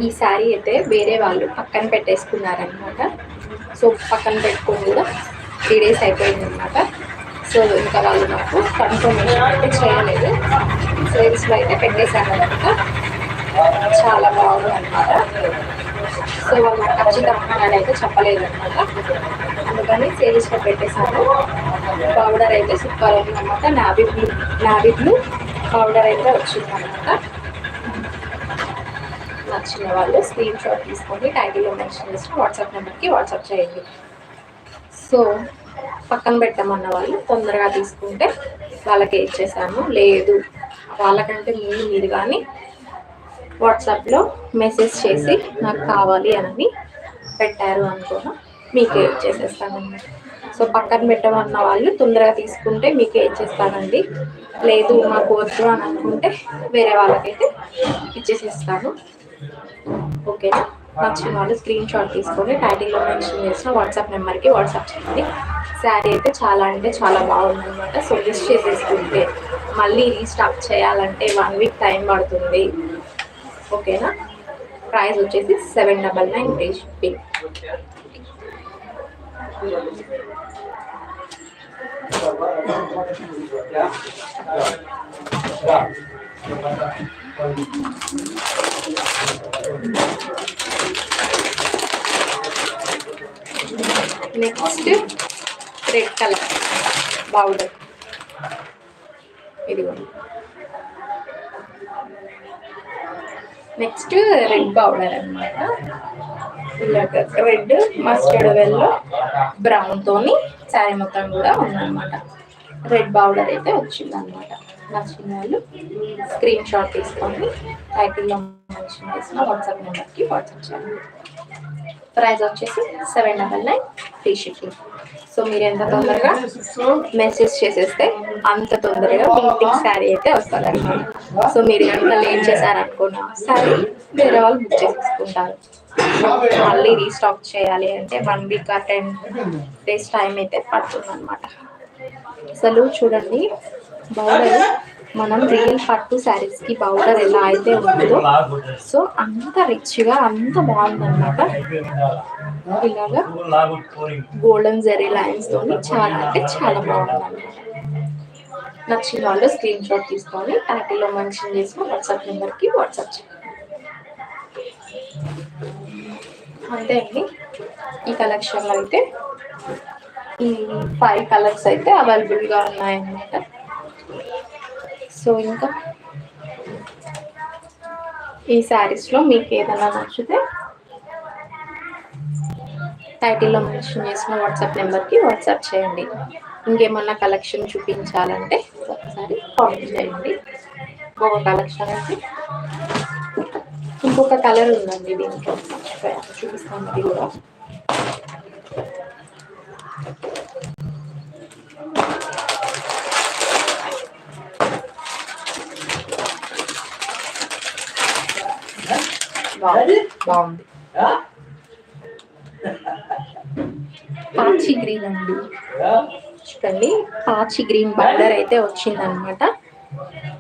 ఈ శారీ అయితే వేరే వాళ్ళు పక్కన పెట్టేసుకున్నారనమాట. సో పక్కన పెట్టుకొని కూడా 3 days అయిపోయిందనమాట. సో ఇంకా వాళ్ళు నాకు కన్ఫర్మేషన్ అయితే చేయలేదు. సేల్స్లో అయితే పెట్టేశారనమాట. చాలా బాగుంది అనమాట. సో వాళ్ళు నాకు ఖచ్చితంగా అయితే చెప్పలేదు అనమాట. అందుకని సేల్స్లో పెట్టేశాను. పౌడర్ అయితే సూపర్ ఉందన్నమాట. నావీ బ్లూ పౌడర్ అయితే వచ్చిందనమాట. నచ్చిన వాళ్ళు స్క్రీన్ షాట్ తీసుకొని టైటిల్లో మెన్షన్ చేసి వాట్సాప్ నెంబర్కి వాట్సాప్ చేయండి. సో పక్కన పెట్టమన్న వాళ్ళు తొందరగా తీసుకుంటే వాళ్ళకి ఇచ్చేసాను. లేదు వాళ్ళకంటే మీరు కానీ వాట్సాప్లో మెసేజ్ చేసి నాకు కావాలి అని పెట్టారు అనుకోను, మీకే ఇచ్చేసేస్తానండి. సో పక్కన పెట్టమన్న వాళ్ళు తొందరగా తీసుకుంటే మీకే ఇచ్చేస్తానండి. లేదు మాకు వద్దు అని అనుకుంటే వేరే వాళ్ళకైతే ఇచ్చేసేస్తాను. ఓకేనా? నచ్చిన వాళ్ళు స్క్రీన్ షాట్ తీసుకొని టైటిల్లో మెన్షన్ చేసిన వాట్సాప్ నెంబర్కి వాట్సాప్ చేయండి. శారీ అయితే చాలా అంటే చాలా బాగుందన్నమాట. సో మిస్ చేసేసుకుంటే మళ్ళీ రీస్టాక్ చేయాలంటే 1 week టైం పడుతుంది. ఓకేనా? ప్రైస్ వచ్చేసి 799 free shipping. Next red colour powder, ఇది నెక్స్ట్ రెడ్ పౌడర్ అనమాట. ఇలాగ రెడ్ మస్టర్డ్ వెల్లో బ్రౌన్ తోని శారీ మొత్తం కూడా ఉందన్నమాట. రెడ్ పౌడర్ అయితే వచ్చిందనమాట. నచ్చిన వాళ్ళు స్క్రీన్ షాట్ తీసుకొని టైటిల్లో మెన్షన్ చేసిన వాట్సాప్ నెంబర్కి వాట్సాప్ చేయండి. ప్రైస్ వచ్చేసి 799 ఫ్రీ షిప్పింగ్. సో మీరు ఎంత తొందరగా మెసేజ్ చేసేస్తే అంత తొందరగా పింక్ శారీ అయితే వస్తుంది అనమాట. సో మీరు కనుక లేట్ చేశారనుకున్న శారీ వేరే వాళ్ళు బుక్ చేసేసుకుంటారు. మళ్ళీ రీస్టాక్ చేయాలి అంటే 1 week or 10 days టైం అయితే పడుతుంది అనమాట. అసలు చూడండి, బౌడర్ మనం రియల్ పట్టు శారీస్కి బౌడర్ ఎలా అయితే ఉంటుందో సో అంత రిచ్గా అంత బాగుందన్నమాట. ఇలాగా గోల్డెన్ జెరీ లైన్స్ తోని చాలా అంటే చాలా బాగుందన్నమాట. నచ్చిన వాళ్ళు స్క్రీన్ షాట్ తీసుకొని టైటిల్లో మెన్షన్ చేసిన వాట్సాప్ నెంబర్కి వాట్సాప్ చేయండి. అంతే అండి. ఈ కలెక్షన్లో అయితే ఈ 5 కలర్స్ అయితే అవైలబుల్గా ఉన్నాయన్నమాట. సో ఇంకా ఈ శారీస్లో మీకు ఏదైనా నచ్చితే టైటిల్లో మెన్షన్ చేసిన వాట్సాప్ నెంబర్కి వాట్సాప్ చేయండి. ఇంకేమన్నా కలెక్షన్ చూపించాలంటే ఒకసారి కామెంట్ చేయండి. ఇంకొక కలెక్షన్ అయితే ఇంకొక కలర్ ఉందండి దీంట్లో, మర్చిపోయాను, చూపిస్తాను. ఇది కూడా బాగుంది. పాచి గ్రీన్ అండి, చూడండి. పాచి గ్రీన్ బార్డర్ అయితే వచ్చిందనమాట.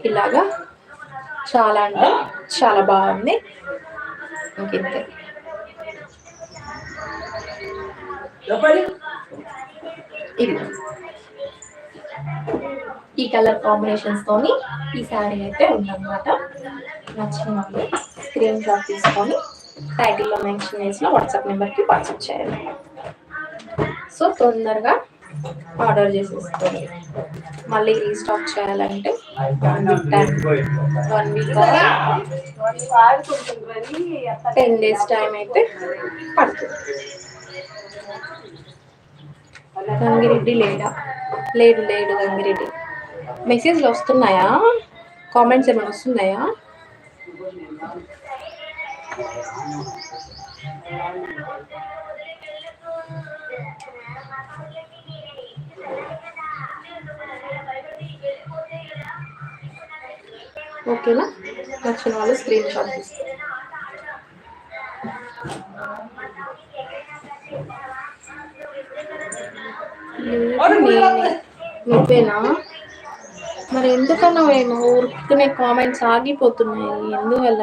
ఇలాగా చాలా అంటే చాలా బాగుంది. ఇంకెంతే. ఇది ఈ కలర్ కాంబినేషన్స్ తోని ఈ శారీ అయితే ఉందన్నమాట. నచ్చిన వాళ్ళు స్క్రీన్ షాట్ తీసుకొని టైటిల్లో మెన్షన్ చేసిన వాట్సాప్ నెంబర్కి వాట్సాప్ చేయాలి. సో తొందరగా ఆర్డర్ చేసేసుకోండి. మళ్ళీ రీస్టాక్ చేయాలంటే 1 week 10 days టైం అయితే పడుతుంది. గంగిరెడ్డి లేడు గంగిరెడ్డి. మెసేజ్లు వస్తున్నాయా? కామెంట్స్ ఏమైనా వస్తున్నాయా? ఓకేనా? నచ్చిన వాళ్ళు స్క్రీన్ షాట్ తీసుకోండి. నువ్వేనా? మరి ఎందుకన్నా ఊరికనే కామెంట్స్ ఆగిపోతున్నాయి, ఎందువల్ల?